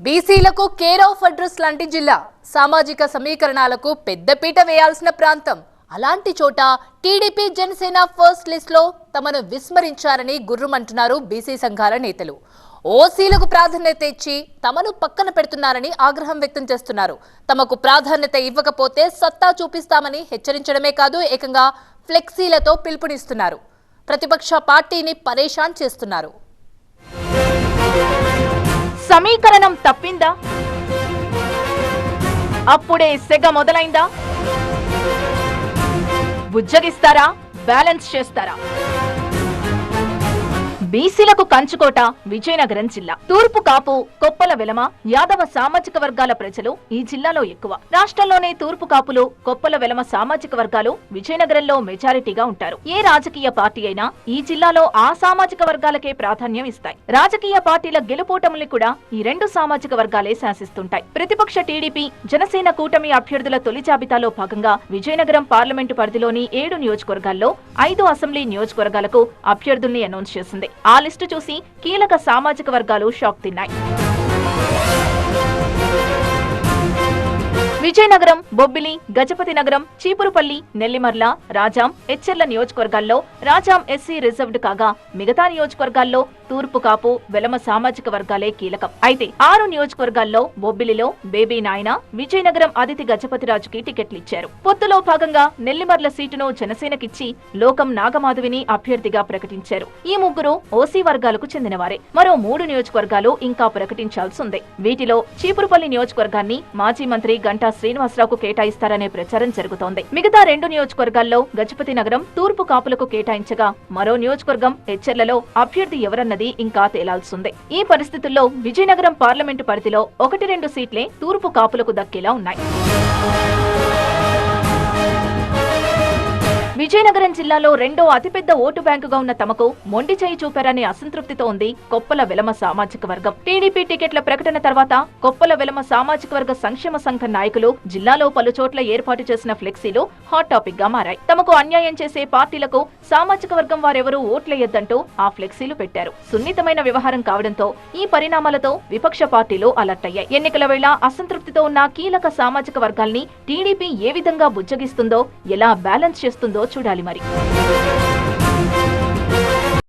బీసీలకు care of address లాంటి జిల్లా, సామాజిక సమీకరణాలకు పెద్దపీట వేయాల్సిన ప్రాంతం. అలాంటి చోట టీడీపీ జనసేన ఫస్ట్ లిస్ట్ లో తమను విస్మరించారని గుర్రుమంటున్నారు బీసీ సంఘాల నేతలు. ఓసీలకు ప్రాధాన్యత ఇచ్చి తమను పక్కన పెడుతున్నారని ఆగ్రహం వ్యక్తం చేస్తున్నారు. తమకు ప్రాధాన్యత ఇవ్వకపోతే సత్తా చూపిస్తామని హెచ్చరించడమే కాదు, ఏకంగా ఫ్లెక్సీలతో పిలుపునిస్తున్నారు. ప్రతిపక్ష పార్టీని పరేషాన్ చేస్తున్నారు. సమీకరణం తప్పిందా? అప్పుడే సెగ మొదలైందా? బుజ్జగిస్తారా? బ్యాలెన్స్ చేస్తారా? బీసీలకు కంచుకోట విజయనగరం జిల్లా. తూర్పు కాపు, కొప్పల వెలమ, యాదవ సామాజిక వర్గాల ప్రజలు ఈ జిల్లాలో ఎక్కువ. రాష్ట్రంలోనే తూర్పు కాపులు, కొప్పల వెలమ సామాజిక వర్గాలు విజయనగరంలో మెజారిటీగా ఉంటారు. ఏ రాజకీయ పార్టీ అయినా ఈ జిల్లాలో ఆ సామాజిక వర్గాలకే ప్రాధాన్యం ఇస్తాయి. రాజకీయ పార్టీల గెలుపోటముల్ని కూడా ఈ రెండు సామాజిక వర్గాలే శాసిస్తుంటాయి. ప్రతిపక్ష టీడీపీ జనసేన కూటమి అభ్యర్థుల తొలి జాబితాలో భాగంగా విజయనగరం పార్లమెంటు పరిధిలోని 7 నియోజకవర్గాల్లో 5 అసెంబ్లీ నియోజకవర్గాలకు అభ్యర్థుల్ని అనౌన్స్ చేసింది. ఆ లిస్టు చూసి కీలక సామాజిక వర్గాలు షాక్ తిన్నాయి. విజయనగరం, బొబ్బిలి, గజపతి నగరం, చీపురుపల్లి, నెల్లిమర్ల, రాజాం, ఎచ్చెర్ల నియోజకవర్గాల్లో రాజాం ఎస్సీ రిజర్వ్డ్ కాగా మిగతా నియోజకవర్గాల్లో తూర్పు కాపు, వెలమ సామాజిక వర్గాలే కీలకం. అయితే 6 నియోజకవర్గాల్లో బొబ్బిలిలో బేబీ నాయన, విజయనగరం అదితి గజపతిరాజుకి టికెట్లిచ్చారు. పొత్తులో భాగంగా నెల్లిమర్ల సీటును జనసేనకిచ్చి లోకం నాగమాధవిని అభ్యర్థిగా ప్రకటించారు. ఈ ముగ్గురు ఓసీ వర్గాలకు చెందినవారే. మరో 3 నియోజకవర్గాలు ఇంకా ప్రకటించాల్సిందే. వీటిలో చీపురుపల్లి నియోజకవర్గాన్ని మాజీ మంత్రి గంటా శ్రీనివాసరావుకు కేటాయిస్తారనే ప్రచారం జరుగుతోంది. మిగతా 2 నియోజకవర్గాల్లో గజపతి నగరం తూర్పు కాపులకు కేటాయించగా మరో నియోజకవర్గం ఎచ్చెర్లలో అభ్యర్థి ఎవరన్నది ఇంకా తేలాల్సిందే. ఈ పరిస్థితుల్లో విజయనగరం పార్లమెంటు పరిధిలో 1-2 సీట్లే తూర్పు కాపులకు దక్కేలా ఉన్నాయి. విజయనగరం జిల్లాలో రెండో అతిపెద్ద ఓటు బ్యాంకుగా ఉన్న తమకు మొండి చేయి చూపారనే అసంతృప్తితో ఉంది కొప్పల వెలమ సామాజిక వర్గం. టీడీపీ టికెట్ల ప్రకటన తర్వాత కొప్పల వెలమ సామాజిక వర్గ సంక్షేమ సంఘ నాయకులు జిల్లాలో పలుచోట్ల ఏర్పాటు చేసిన ఫ్లెక్సీలు హాట్ టాపిక్ గా మారాయి. తమకు అన్యాయం చేసే పార్టీలకు సామాజిక వర్గం వారెవరూ ఓట్లేయొద్దంటూ ఆ ఫ్లెక్సీలు పెట్టారు. సున్నితమైన వ్యవహారం కావడంతో ఈ పరిణామాలతో విపక్ష పార్టీలు అలర్ట్ అయ్యాయి. ఎన్నికల వేళ అసంతృప్తితో ఉన్న కీలక సామాజిక వర్గాల్ని టీడీపీ ఏ విధంగా బుజ్జగిస్తుందో, ఎలా బ్యాలెన్స్ చేస్తుందో చూడాలి మరి.